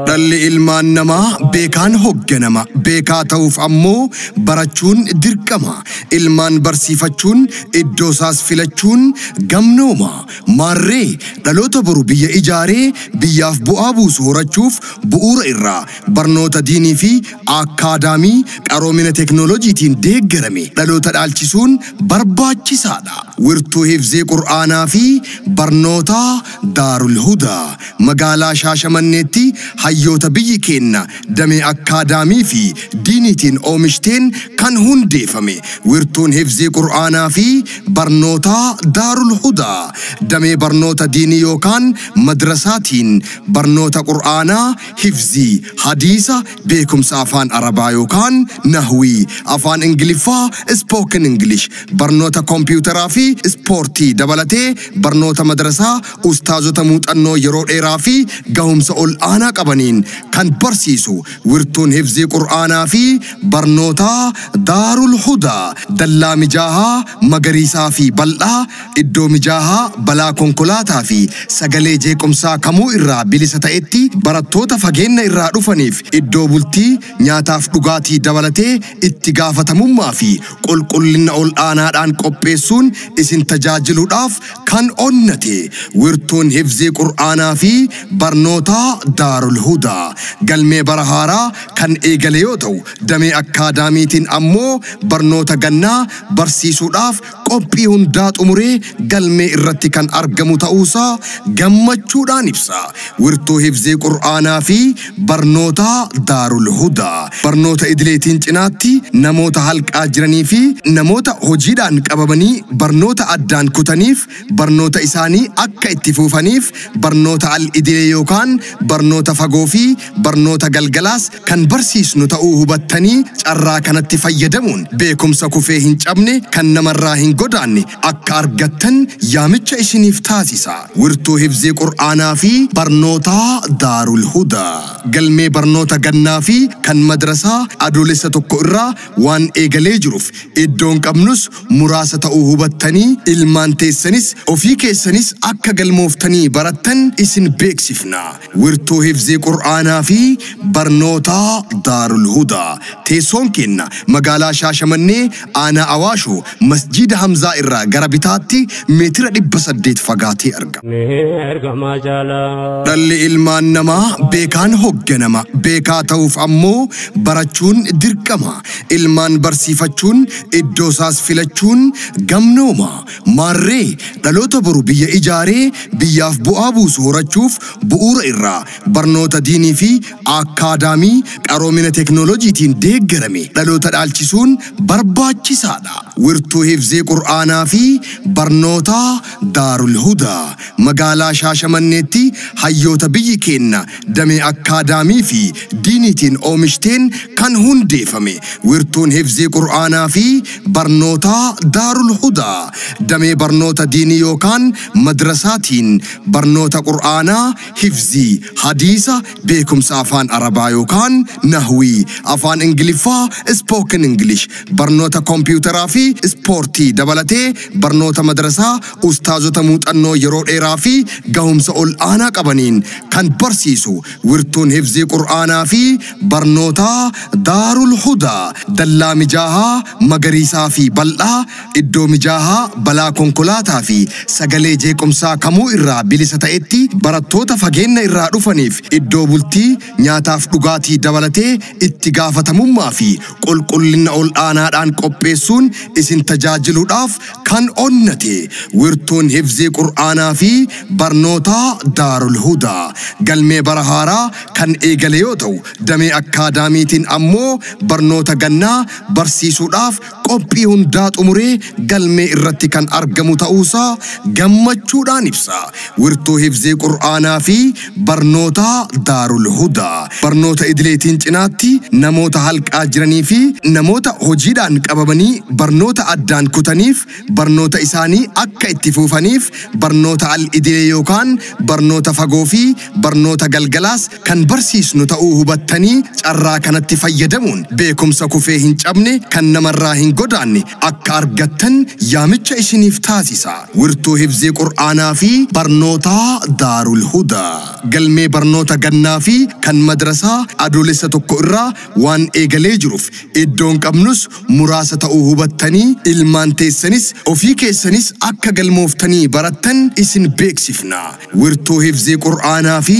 Dhalli ilmaan namaa beekaan hoogganama. Beekaa ta'uuf ammoo barachuun dirqama. Ilmaan barsiifachuun iddoo isaas filachuun gamnooma. Maarree dhaloota boru biyya ijaaree biyyaaf bu'aa buusu horachuuf bu'uura irraa barnoota diinii fi akkaadaamii qaroomina teknooloojiitiin deeggarame dhaloota dhaalchisuun barbaachisaadha. Wirtuu hifzii Qur'aanaa fi barnoota Daarul Hudaa magaalaa Shaashamanneetti hayyoota biyyi keenya damee akkaadaamii fi diiniitiin oomishteen kan hundeeffame. Wirtuun hifzii Qur'aanaa fi barnoota Daarul Hudaa damee barnoota diinii yookaan madrasaatiin barnoota Qur'aanaa, hifzii, hadiisa, beekumsa afaan Arabaa yookaan nahwii, afaan Ingiliffaa, spoken English, barnoota kompiitaraa fi ispoortii dabalatee barnoota madrasaa ustaazota muuxannoo yeroo dheeraa fi gahumsa ol aanaa qabaniin kan barsiisu. Wirtuun hifzii Qur'aanaa fi barnoota Daarul Hudaa dallaa mijahaa magariisaa fi bal'aa iddoo mijahaa balaa konkolaataa fi sagalee jeequmsaa kamuu irraa bilisa ta'etti barattoota fageenya irraa dhufaniif iddoo bultii nyaataaf dhugaatii dabalatee itti gaafatamummaa fi qulqullina ol aanaadhaan qopheessuun isin tajaajiluudhaaf kan onnate. Wirtuun hifzii Qur'aanaa fi barnoota Daarul Hudaa galmee bara haaraa kan eegale yoo ta'u damee akkaadaamiitiin ammoo barnoota gannaa barsiisuudhaaf qophii hundaa xumuree galmee irratti kan argamu ta'uusaa gammachuudhaan ibsa. Wirtuu hifzii Qur'aanaa fi barnoota Daarul Hudaa barnoota idileetiin cinaatti namoota halqaa jiranii fi namoota hojiidhaan qabamanii barnoota addaan kutaniif barnoota isaanii akka itti fuufaniif barnoota al-idilee yookaan barnoota fagoo fi barnoota galgalaas kan barsiisnu ta'uu hubattanii carraa kanatti fayyadamuun beekumsa kufee hin cabne kan namarraa hin godaanne akka argattan yaamicha isiniif taasisa. Wirtuu hifzii Qur'aanaa fi barnoota Daarul Hudaa galmee barnoota gannaa fi kan madrasaa adoolessa tokko irraa waan eegalee jiruuf iddoon qabnus muraasa ta'uu hubattanii ilmaan teessanis ofii keessanis akka galmooftanii barattan isin beeksifna. Wirtuu hifzii Qur'aanaa fi barnoota Daarul Hudaa teessoon keenya magaalaa Shaashamannee aanaa Awaashoo masjiida Hamzaa irraa gara bitaatti meetira 800 fagaatee argama. Dhalli ilmaan namaa beekaan hoogganama. Beekaa ta'uuf ammoo barachuun dirqama. Ilmaan barsiifachuun iddoo isaas filachuun gamnooma. Maarree dhaloota boru biyya ijaaree biyyaaf bu'aa buusu horachuuf bu'uura irraa barnoota diinii fi akkaadaamii qaroomina teknooloojiitiin deeggarame dhaloota dhaalchisuun barbaachisaadha. Wirtuu hifzii Qur'aanaa fi barnoota Daarul Hudaa magaalaa Shaashamanneetti hayyoota biyyi keenya damee akkaadaamii fi diiniitiin oomishteen kan hundeeffame. Wirtuun hifzii Qur'aanaa fi barnoota Daarul Hudaa damee barnoota diinii yookaan madrasaatiin barnoota Qur'aanaa, hifzii, hadiisa, beekumsa afaan Arabaa yookaan nahwii, afaan Ingiliffaa, spoken English, barnoota kompiitaraa fi ispoortii dabalatee barnoota madrasaa ustaazota muuxannoo yeroo dheeraa fi gahumsa ol aanaa qabaniin kan barsiisu. Wirtuun hifzii Qur'aanaa fi barnoota Daarul Hudaa dallaa mijahaa magariisaa fi bal'aa iddoo mijahaa balaa konkolaataa fi sagalee jeequmsaa kamuu irraa bilisa ta'etti barattoota fageenya irraa dhufaniif iddoo bultii nyaataaf dhugaatii dabalatee itti gaafatamummaa fi qulqullina ol aanaadhaan qopheessuun isin tajaajiluudhaaf kan onnate. Wirtuun hifzii Qur'aanaa fi barnoota Daarul Hudaa galmee bara haaraa kan eegale yoo ta'u damee akkaadaamiitiin ammoo barnoota gannaa barsiisuudhaaf qophii hundaa xumuree galmee irratti kan argamu ta'uusaa gammachuudhaan ibsa. Wirtuu hifzii Qur'aanaa fi barnoota Daarul Hudaa barnoota idileetiin cinaatti namoota halqaa jiranii fi namoota hojiidhaan qabamanii barnoota addaan kutaniif barnoota isaanii akka itti fuufaniif barnoota al idilee yookaan barnoota fagoo fi barnoota galgalaas kan barsiisnu ta'uu hubattanii carraa kanatti fayyadamuun beekumsa kufee hin cabne kan namarraa hin godaanne akka argattan yaamicha isiniif taasisa. Wirtuu hifzii Qur'aanaa fi barnoota Daarul Hudaa. Galmee barnoota gannaa fi kan madrasaa adoolessa tokko irraa waan eegalee jiruuf iddoon qabnus muraasa ta'uu hubattanii ilmaan teessanis ofii keessanis akka galmooftanii barattan isin beeksifna. Wirtuu hifzii Qur'aanaa fi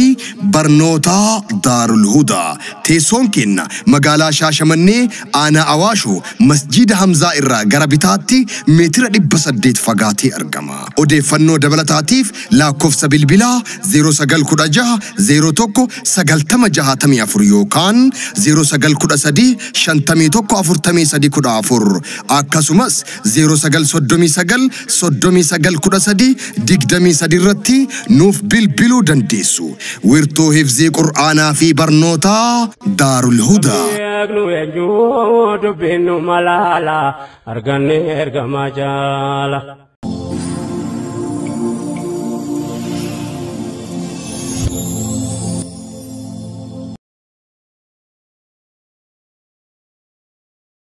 barnoota Daarul Hudaa. Teessoon kenna magaalaa Shaashamannee aanaa Awaashoo masjiida Hamzaa irraa gara bitaatti meetira 800 fagaatee argama. Odeeffannoo dabalataatiif lakkoofsa bilbilaa 0916 01 9064 yookaan 0913 51 43 14 akkasumas 0939 39 13 irratti nuuf bilbiluu dandeessu. Wirtuu hifzii Qur'aanaa fi barnoota Daarul Hudaa. Dubbiin nu malaala arganne erga majaala.